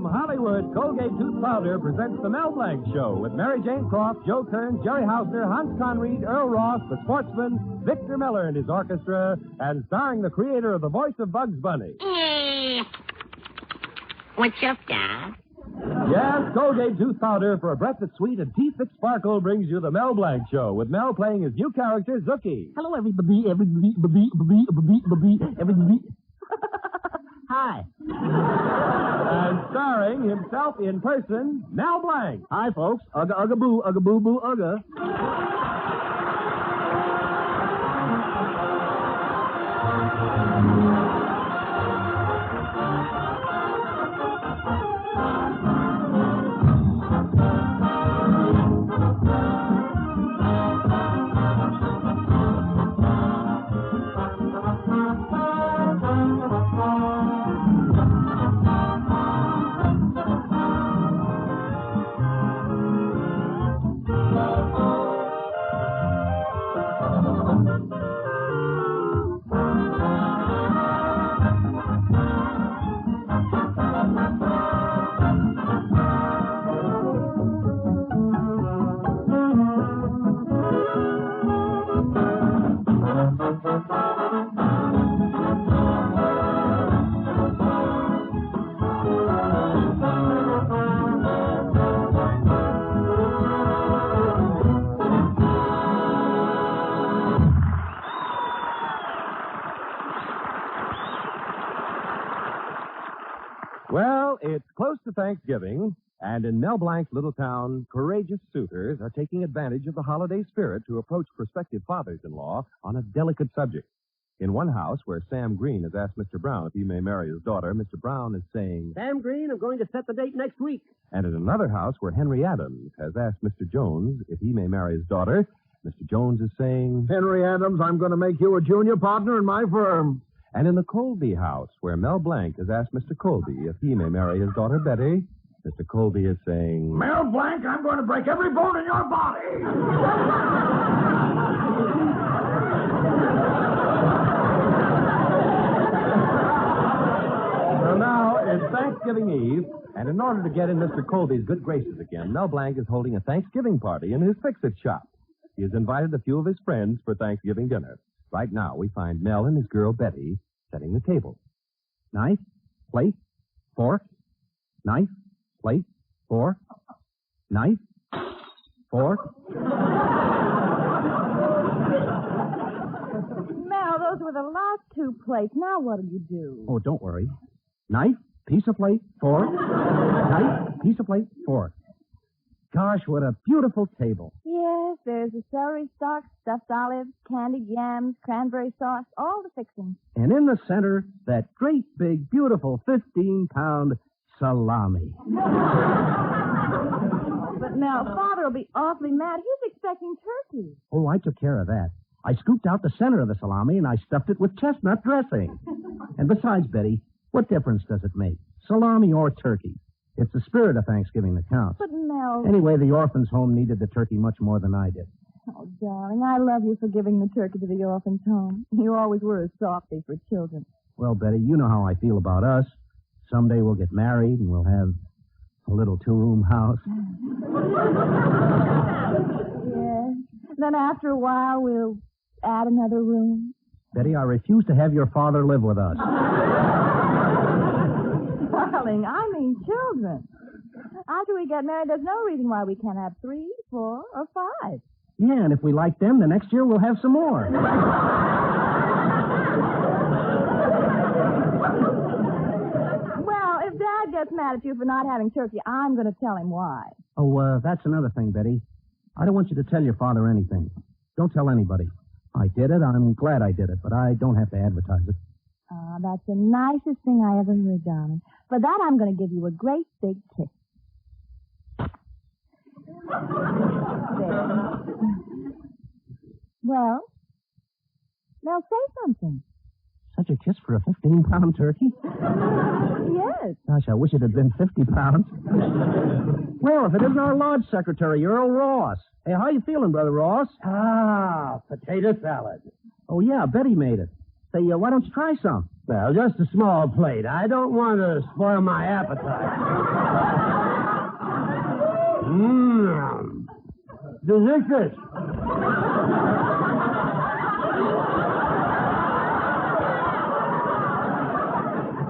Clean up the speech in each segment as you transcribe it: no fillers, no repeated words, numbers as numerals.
From Hollywood, Colgate Tooth Powder presents the Mel Blanc Show with Mary Jane Croft, Joe Kern, Jerry Hausner, Hans Conried, Earl Ross, the Sportsman, Victor Miller and his orchestra, and starring the creator of the voice of Bugs Bunny. What's up, Doc? Yes, Colgate Tooth Powder for a breath that's sweet and teeth that sparkle brings you the Mel Blanc Show with Mel playing his new character, Zookie. Hello, everybody. Hi. And starring himself in person, Mel Blanc. Hi, folks. Ugga boo, ugga. Well, it's close to Thanksgiving, and in Mel Blanc's little town, courageous suitors are taking advantage of the holiday spirit to approach prospective fathers-in-law on a delicate subject. In one house where Sam Green has asked Mr. Brown if he may marry his daughter, Mr. Brown is saying, Sam Green, I'm going to set the date next week. And in another house where Henry Adams has asked Mr. Jones if he may marry his daughter, Mr. Jones is saying, Henry Adams, I'm going to make you a junior partner in my firm. And in the Colby house, where Mel Blanc has asked Mr. Colby if he may marry his daughter Betty, Mr. Colby is saying, Mel Blanc, I'm going to break every bone in your body. So now it's Thanksgiving Eve, and in order to get in Mr. Colby's good graces again, Mel Blanc is holding a Thanksgiving party in his fix-it shop. He has invited a few of his friends for Thanksgiving dinner. Right now, we find Mel and his girl Betty setting the table. Knife, plate, fork, knife, plate, fork, knife, fork. Mel, those were the last two plates. Now what do you do? Oh, don't worry. Knife, piece of plate, fork, knife, piece of plate, fork. Gosh, what a beautiful table. Yes, there's a celery stalk, stuffed olives, candied yams, cranberry sauce, all the fixings. And in the center, that great big, beautiful 15-pound salami. But Mel, Father will be awfully mad. He's expecting turkey. Oh, I took care of that. I scooped out the center of the salami and I stuffed it with chestnut dressing. And besides, Betty, what difference does it make? Salami or turkey? It's the spirit of Thanksgiving that counts. But Mel... Anyway, the orphans' home needed the turkey much more than I did. Oh, darling, I love you for giving the turkey to the orphans' home. You always were a softy for children. Well, Betty, you know how I feel about us. Someday we'll get married and we'll have a little two-room house. Yes. Then after a while, we'll add another room. Betty, I refuse to have your father live with us. Darling, I mean children. After we get married, there's no reason why we can't have 3, 4, or 5. Yeah, and if we like them, the next year we'll have some more. Well, if Dad gets mad at you for not having turkey, I'm going to tell him why. Oh, that's another thing, Betty. I don't want you to tell your father anything. Don't tell anybody. I did it. I'm glad I did it, but I don't have to advertise it. Oh, that's the nicest thing I ever heard, darling. For that, I'm going to give you a great big kiss. There. Well, now say something. Such a kiss for a 15-pound turkey? Yes. Gosh, I wish it had been 50 pounds. Well, if it isn't our lodge secretary, Earl Ross. Hey, how you feeling, Brother Ross? Potato salad. Oh, yeah, Betty made it. Say, why don't you try some? Well, just a small plate. I don't want to spoil my appetite. Mmm. Delicious.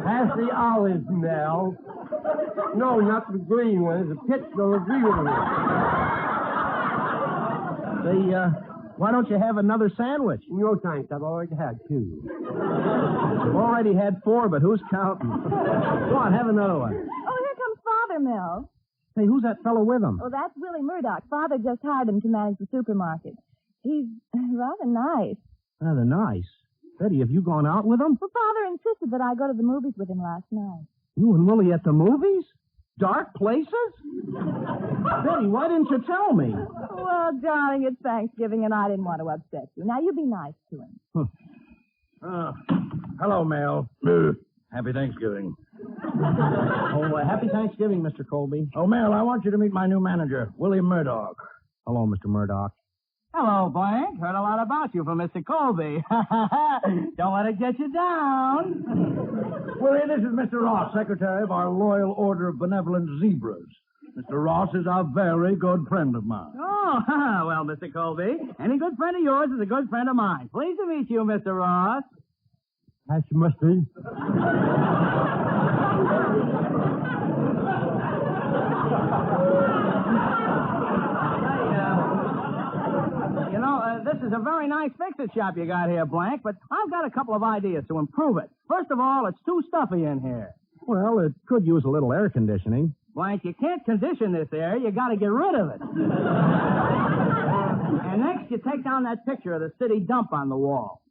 Pass the olives, Mel. No, not the green ones. The pits will agree with me. Why don't you have another sandwich? No thanks. I've already had 2. You've already had 4, but who's counting? Go on, have another one. Oh, here comes Father, Mel. Hey, who's that fellow with him? Oh, that's Willie Murdoch. Father just hired him to manage the supermarket. He's rather nice. Rather nice. Betty, have you gone out with him? Well, Father insisted that I go to the movies with him last night. You and Willie at the movies? Dark places? Betty, why didn't you tell me? Well, darling, it's Thanksgiving, and I didn't want to upset you. Now, you be nice to him. Hello, Mel. Happy Thanksgiving. Happy Thanksgiving, Mr. Colby. Oh, Mel, I want you to meet my new manager, Willie Murdoch. Hello, Mr. Murdoch. Hello, Blank. Heard a lot about you from Mr. Colby. Don't let it get you down. Willie, this is Mr. Ross, secretary of our Loyal Order of Benevolent Zebras. Mr. Ross is a very good friend of mine. Oh, well, Mr. Colby, any good friend of yours is a good friend of mine. Pleased to meet you, Mr. Ross. As you must be. This is a very nice fix-it shop you got here, Blank, but I've got a couple of ideas to improve it. First of all, it's too stuffy in here. Well, it could use a little air conditioning. Blank, you can't condition this air. You got to get rid of it. And next, you take down that picture of the city dump on the wall.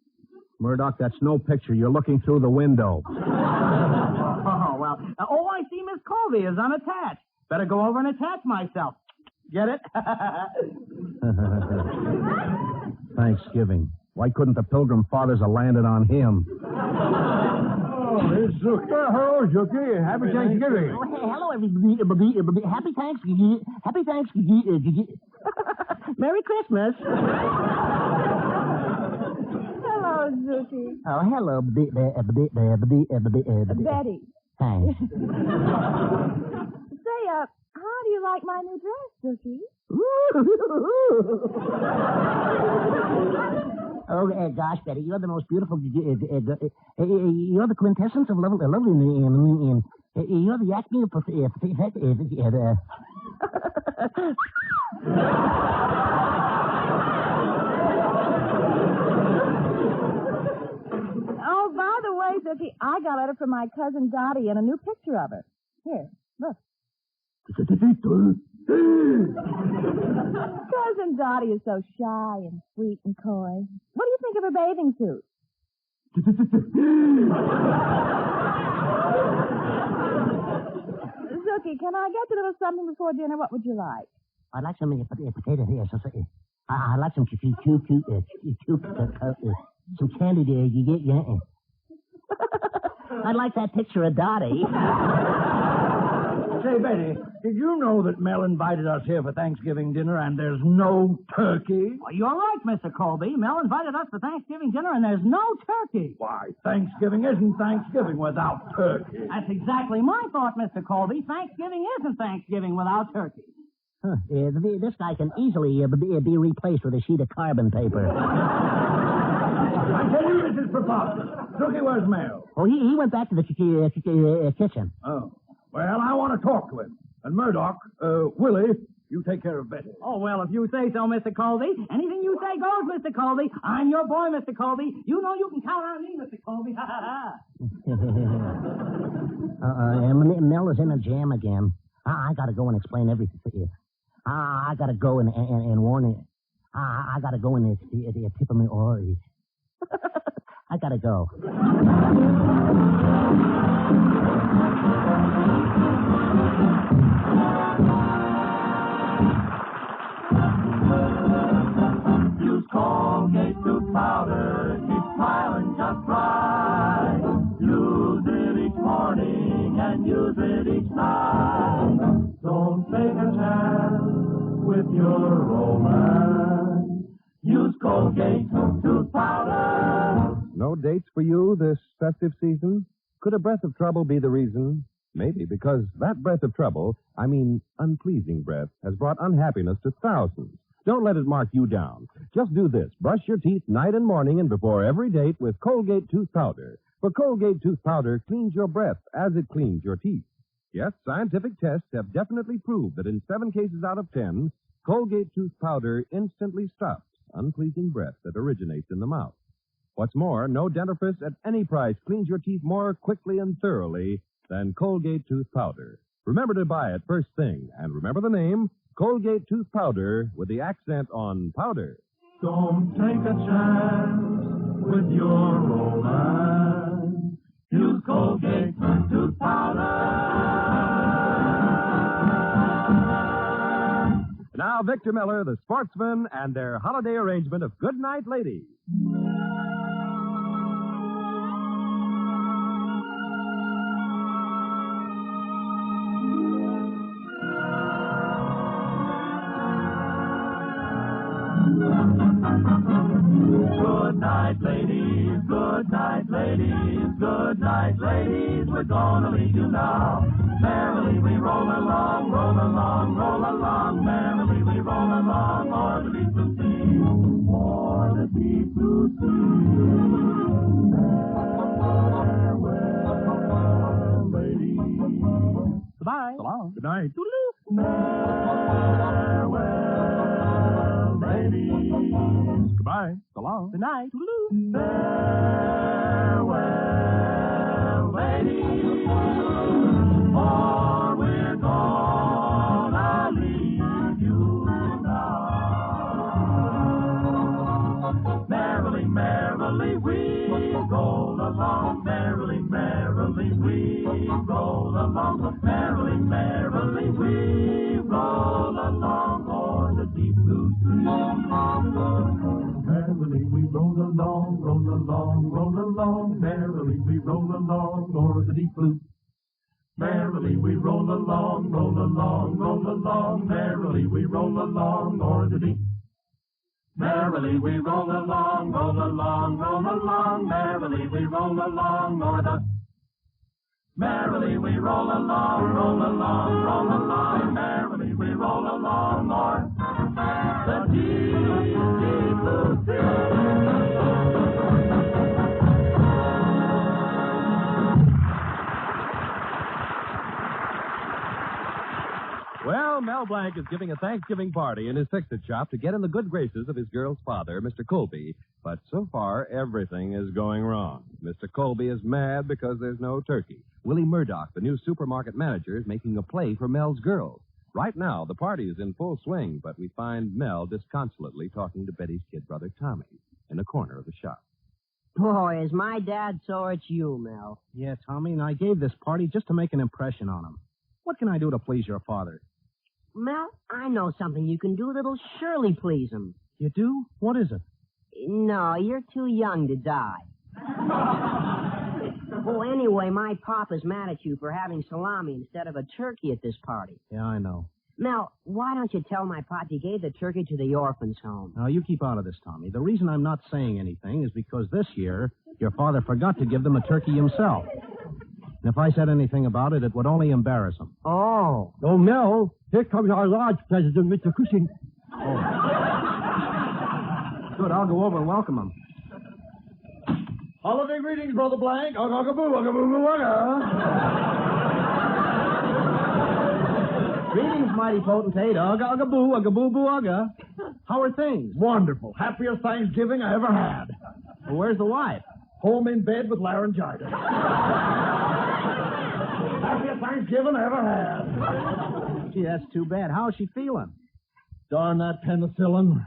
Murdoch, that's no picture. You're looking through the window. Oh, well. Oh, I see Miss Colby is unattached. Better go over and attach myself. Get it? Thanksgiving. Why couldn't the Pilgrim Fathers have landed on him? Oh, it's Zookie. Hello, Zookie. Happy Thanksgiving. Oh, hey, hello, everybody. Happy Thanksgiving. Happy Thanksgiving. Merry Christmas. Hello, Zookie. Oh, hello, Betty. Say, Thanks. how do you like my new dress, Zookie? Oh, gosh, Betty, you're the most beautiful. You're the quintessence of lovely. You're the acme of Oh, by the way, Zookie, I got a letter from my cousin Dottie and a new picture of her. Here, look. Cousin Dottie is so shy and sweet and coy. What do you think of her bathing suit? Zookie, can I get you a little something before dinner? What would you like? I'd like some potato here. I'd like some some candy there. You get I'd like that picture of Dottie. Say, Betty, did you know that Mel invited us here for Thanksgiving dinner and there's no turkey? Well, you're right, Mr. Colby. Mel invited us for Thanksgiving dinner, and there's no turkey. Why, Thanksgiving isn't Thanksgiving without turkey. That's exactly my thought, Mr. Colby. Thanksgiving isn't Thanksgiving without turkey. Huh. This guy can easily be replaced with a sheet of carbon paper. I tell you, this is preposterous. Zookie, where's Mel? Oh, he went back to the kitchen. Oh. Well, I want to talk to him. And Murdoch, Willie, you take care of Betty. Oh, well, if you say so, Mr. Colby. Anything you say goes, Mr. Colby. I'm your boy, Mr. Colby. You know you can count on me, Mr. Colby. Ha, ha, ha. Mel is in a jam again. I got to go and explain everything to you. I got to go and warn you. I got to go and tip him or I got to go. Use Colgate tooth powder, keep smiling just right. Use it each morning and use it each night. Don't take a chance with your romance. Use Colgate tooth powder. No dates for you this festive season? Could a breath of trouble be the reason? Maybe, because that breath of trouble, I mean unpleasing breath, has brought unhappiness to thousands. Don't let it mark you down. Just do this. Brush your teeth night and morning and before every date with Colgate Tooth Powder. For Colgate Tooth Powder cleans your breath as it cleans your teeth. Yes, scientific tests have definitely proved that in 7 cases out of 10, Colgate Tooth Powder instantly stops unpleasing breath that originates in the mouth. What's more, no dentifrice at any price cleans your teeth more quickly and thoroughly than Colgate Tooth Powder. Remember to buy it first thing, and remember the name, Colgate Tooth Powder, with the accent on powder. Don't take a chance with your romance. Use Colgate Tooth Powder. Now, Victor Miller, the sportsman, and their holiday arrangement of Good Night, Ladies. Good night, ladies. Good night, ladies. Good night, ladies. We're gonna leave you now. Merrily we roll along, roll along, roll along. Merrily we roll along, o'er the deep blue sea, o'er the deep blue sea. Farewell, ladies. Goodbye. So long. Good night. Farewell, ladies. Goodbye. So long. Good night. Farewell, ladies, for we're gonna leave you now. Merrily, merrily we roll along. Merrily, merrily we roll along. Merrily, merrily we roll along o'er the deep blue sea. Merrily we roll along, roll along, roll along. Merrily we roll along o'er the deep blue. Merrily we roll along, roll along, roll along. Merrily we roll along o'er the deep. Merrily we roll along, roll along, roll along. Merrily we roll along o'er the. Merrily we roll along, roll along, roll along. Merrily we roll along o'er the deep, deep blue sea. Well, Mel Blanc is giving a Thanksgiving party in his fix-it shop to get in the good graces of his girl's father, Mr. Colby. But so far, everything is going wrong. Mr. Colby is mad because there's no turkey. Willie Murdoch, the new supermarket manager, is making a play for Mel's girls. Right now, the party is in full swing, but we find Mel disconsolately talking to Betty's kid brother, Tommy, in a corner of the shop. Boy, is my dad sore at you, Mel. Yeah, Tommy, and I gave this party just to make an impression on him. What can I do to please your father? Mel, I know something you can do that'll surely please him. You do? What is it? No, you're too young to die. Oh, anyway, my papa's mad at you for having salami instead of a turkey at this party. Yeah, I know. Mel, why don't you tell my pop you gave the turkey to the orphans' home? Now, you keep out of this, Tommy. The reason I'm not saying anything is because this year, your father forgot to give them a turkey himself. And if I said anything about it, it would only embarrass him. Oh. Oh, Mel, here comes our lodge president, Mr. Cushing. Oh. Good, I'll go over and welcome him. Holiday greetings, Brother Blanc. Ugga-boo, ugga-boo, ugga. Greetings, mighty potentate. Ugga, ugga, boo, ugga, boo, boo, ugga. How are things? Wonderful. Happiest Thanksgiving I ever had. Well, where's the wife? Home in bed with laryngitis. Happiest Thanksgiving I ever had. Gee, that's too bad. How is she feeling? Darn that penicillin.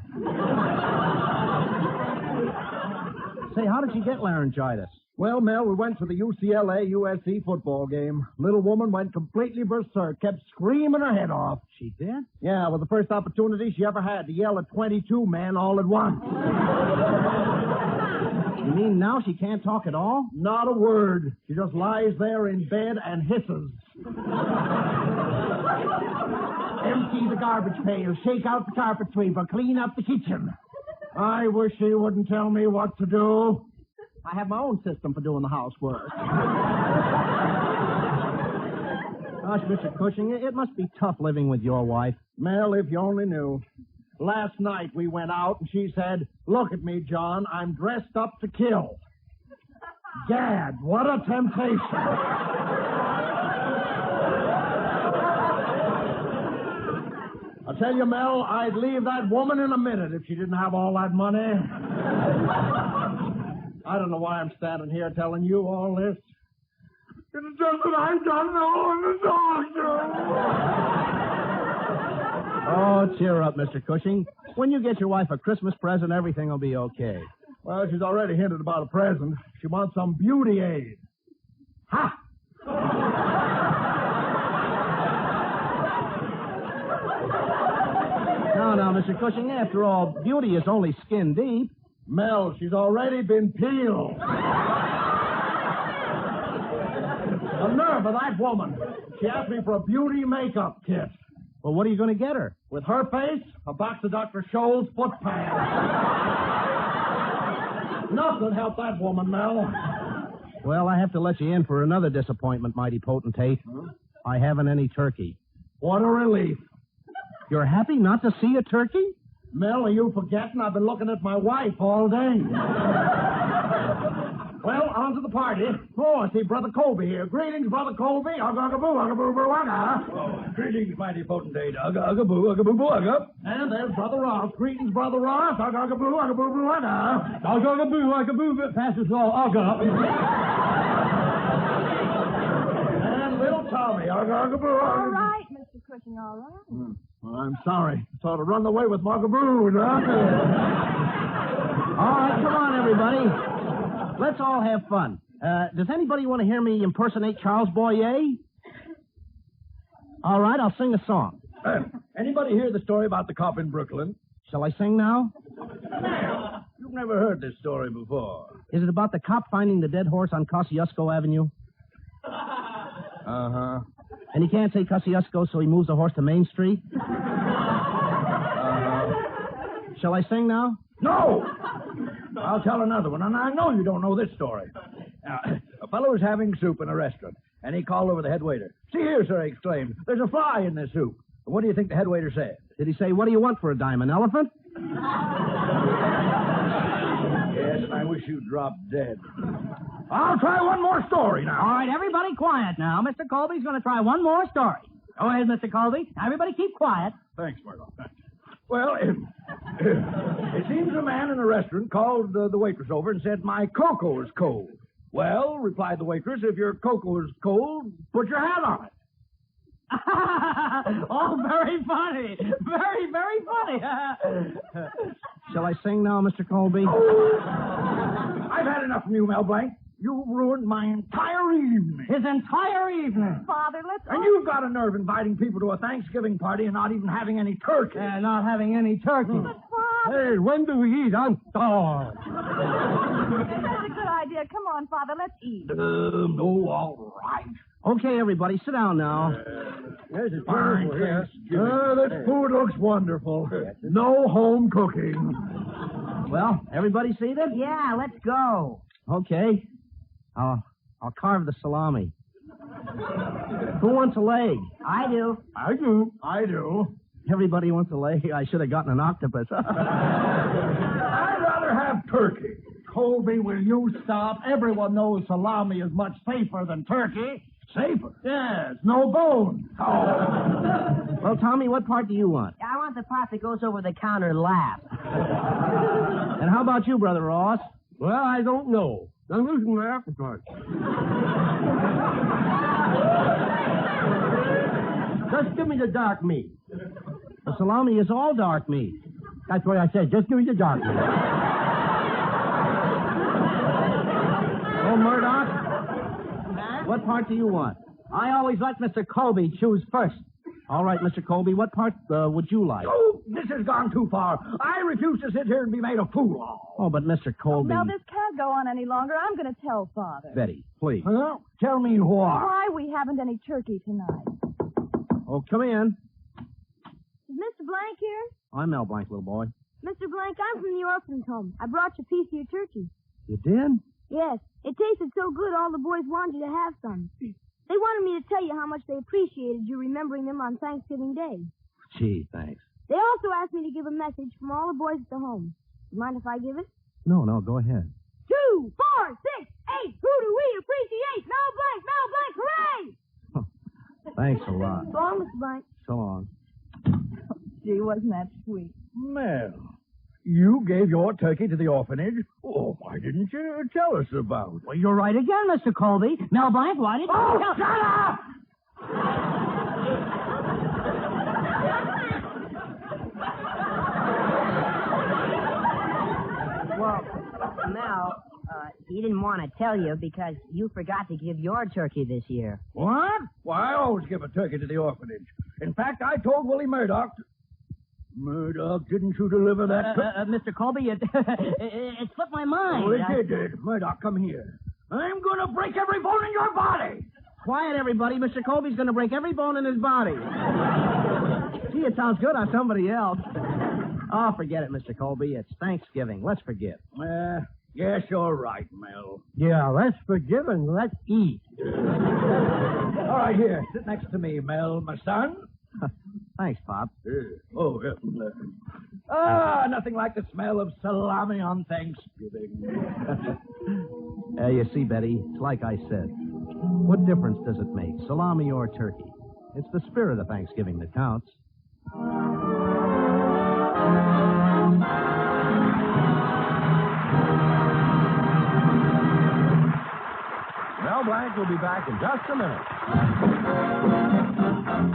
Say, how did she get laryngitis? Well, Mel, we went to the UCLA-USC football game. Little woman went completely berserk, kept screaming her head off. She did? Yeah, with the first opportunity she ever had to yell at 22 men all at once. You mean now she can't talk at all? Not a word. She just lies there in bed and hisses. Empty the garbage pail, shake out the carpet sweeper, clean up the kitchen. I wish she wouldn't tell me what to do. I have my own system for doing the housework. Gosh, Mr. Cushing, it must be tough living with your wife. Mel, if you only knew. Last night we went out and she said, "Look at me, John. I'm dressed up to kill." Gad, what a temptation. I tell you, Mel, I'd leave that woman in a minute if she didn't have all that money. I don't know why I'm standing here telling you all this. It's just that I don't know the doctor. Oh, cheer up, Mr. Cushing. When you get your wife a Christmas present, everything will be okay. Well, she's already hinted about a present. She wants some beauty aid. Ha! No, Mr. Cushing, after all, beauty is only skin deep. Mel, she's already been peeled. The nerve of that woman. She asked me for a beauty makeup kit. Well, what are you going to get her? With her face, a box of Dr. Scholl's foot pads. Nothing helped that woman, Mel. Well, I have to let you in for another disappointment, mighty potentate. Huh? I haven't any turkey. What a relief. You're happy not to see a turkey? Mel, are you forgetting? I've been looking at my wife all day. Well, on to the party. Oh, I see Brother Colby here. Greetings, Brother Colby. Ugga-ugga-boo, ugga-boo-boo-ugga. Greetings, mighty potentate. Ugga-ugga-boo, ugga-boo-boo-ugga. And there's Brother Ross. Greetings, Brother Ross. Ugga-ugga-boo, ugga-boo-boo-ugga. Ugga-ugga-boo, ugga-boo, passes all ugga. And little Tommy. Ugga-ugga-boo, All ugga. right, Mr. Cushing, all right. Well, I'm sorry. Sort of run away with Muggaboos, huh? All right, come on, everybody. Let's all have fun. Does anybody want to hear me impersonate Charles Boyer? All right, I'll sing a song. Anybody hear the story about the cop in Brooklyn? Shall I sing now? You've never heard this story before. Is it about the cop finding the dead horse on Kosciuszko Avenue? Uh-huh. And he can't say Kosciuszko, so he moves the horse to Main Street? Shall I sing now? No! I'll tell another one, and I know you don't know this story. A fellow was having soup in a restaurant, and he called over the head waiter. "See here, sir," he exclaimed. "There's a fly in this soup." And what do you think the head waiter said? Did he say, "What do you want for a dime, an elephant?" Yes, and I wish you'd drop dead. I'll try one more story now. All right, everybody quiet now. Mr. Colby's going to try one more story. Go ahead, Mr. Colby. Everybody keep quiet. Thanks, Murdoch. Thanks. Well, it seems a man in a restaurant called the waitress over and said, "My cocoa is cold." "Well," replied the waitress, "if your cocoa is cold, put your hat on it." Oh, very funny. Very, very funny. Shall I sing now, Mr. Colby? I've had enough from you, Mel Blanc. You've ruined my entire evening. His entire evening. Father, let's... And you've got a nerve inviting people to a Thanksgiving party and not even having any turkey. Not having any turkey. But, Father... Hey, when do we eat? I'm starved. That's a good idea. Come on, Father, let's eat. No, all right. Okay, everybody, sit down now. There's a Fine, table here. This food looks wonderful. No home cooking. Well, everybody seated? Yeah, let's go. Okay. I'll carve the salami. Who wants a leg? I do. I do. Everybody wants a leg. I should have gotten an octopus. I'd rather have turkey. Colby, will you stop? Everyone knows salami is much safer than turkey. Safer. Yes, no bone. Well, Tommy, what part do you want? I want the part that goes over the counter lap. And how about you, Brother Ross? Well, I don't know. I'm losing my appetite. Just give me the dark meat. The salami is all dark meat. That's what I said. Just give me the dark meat. Oh, Murdoch? What part do you want? I always let Mr. Colby choose first. All right, Mr. Colby, what part would you like? Oh, this has gone too far. I refuse to sit here and be made a fool of. Oh, but Mr. Colby... Now, this can't go on any longer. I'm going to tell Father. Betty, please. Well, tell me why. Why we haven't any turkey tonight. Oh, come in. Is Mr. Blank here? I'm Mel Blanc, little boy. Mr. Blank, I'm from the orphan's home. I brought you a piece of your turkey. You did? Yes, it tasted so good all the boys wanted you to have some. They wanted me to tell you how much they appreciated you remembering them on Thanksgiving Day. Gee, thanks. They also asked me to give a message from all the boys at the home. You mind if I give it? No, go ahead. 2, 4, 6, 8. Who do we appreciate? Mel Blanc, Mel Blanc, hooray! Thanks a lot. So long, Mr. Blanc. So long. Gee, wasn't that sweet? Mel, you gave your turkey to the orphanage? Oh, why didn't you tell us about it? Well, you're right again, Mr. Colby. Mel Blanc, why didn't you tell... Shut up! Well, Mel, he didn't want to tell you because you forgot to give your turkey this year. What? Why, I always give a turkey to the orphanage. In fact, I told Willie Murdoch... Murdoch, didn't you deliver that... Mr. Colby, it slipped my mind. Oh, it did. Murdoch, come here. I'm going to break every bone in your body. Quiet, everybody. Mr. Colby's going to break every bone in his body. Gee, it sounds good on somebody else. Oh, forget it, Mr. Colby. It's Thanksgiving. Let's forget. Yes, you're right, Mel. Yeah, let's forgive and let's eat. All right, here. Sit next to me, Mel, my son. Thanks, Pop. Nothing like the smell of salami on Thanksgiving. You see, Betty, it's like I said. What difference does it make, salami or turkey? It's the spirit of Thanksgiving that counts. Mel Blanc will be back in just a minute.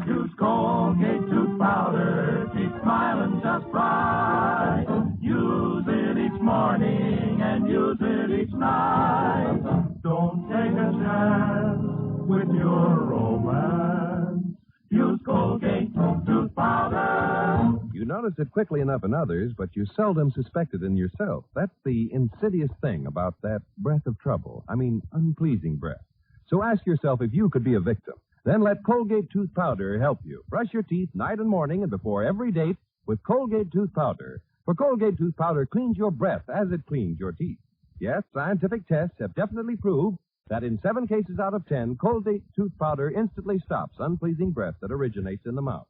Use Colgate tooth powder, keep smiling just right. Use it each morning and use it each night. Don't take a chance with your romance. Use Colgate tooth powder. You notice it quickly enough in others, but you seldom suspect it in yourself. That's the insidious thing about that breath of trouble. I mean, unpleasing breath. So ask yourself if you could be a victim. Then let Colgate tooth powder help you. Brush your teeth night and morning and before every date with Colgate tooth powder. For Colgate tooth powder cleans your breath as it cleans your teeth. Yes, scientific tests have definitely proved that in 7 cases out of 10, Colgate tooth powder instantly stops unpleasing breath that originates in the mouth.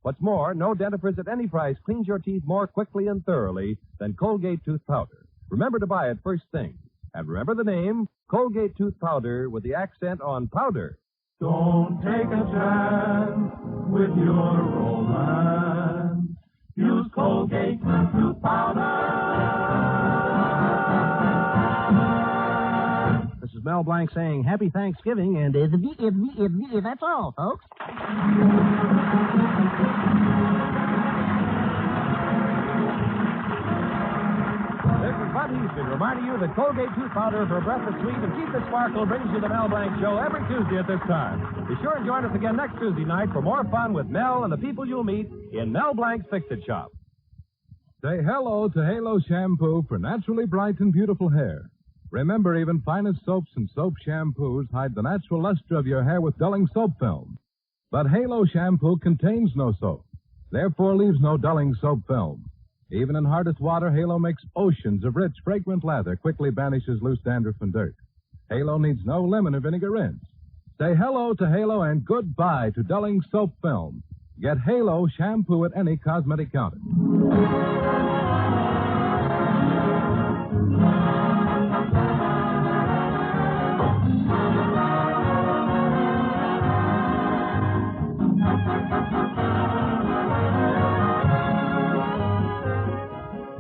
What's more, no dentifrice at any price cleans your teeth more quickly and thoroughly than Colgate tooth powder. Remember to buy it first thing. And remember the name, Colgate tooth powder with the accent on powder. Don't take a chance with your romance. Use Colgate tooth powder. This is Mel Blanc saying Happy Thanksgiving, and that's all, folks. This is Bud Houston reminding you that Colgate tooth powder for a breath that's sweet and keep the sparkle brings you the Mel Blanc Show every Tuesday at this time. Be sure and join us again next Tuesday night for more fun with Mel and the people you'll meet in Mel Blanc's Fix-It Shop. Say hello to Halo Shampoo for naturally bright and beautiful hair. Remember, even finest soaps and soap shampoos hide the natural luster of your hair with dulling soap film. But Halo Shampoo contains no soap, therefore leaves no dulling soap film. Even in hardest water, Halo makes oceans of rich, fragrant lather, quickly banishes loose dandruff and dirt. Halo needs no lemon or vinegar rinse. Say hello to Halo and goodbye to dulling soap film. Get Halo Shampoo at any cosmetic counter.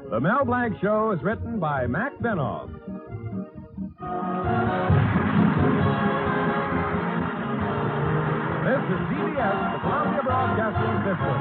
The Mel Blanc Show is written by Mac Benoff. This is CBS, the Columbia Broadcasting System.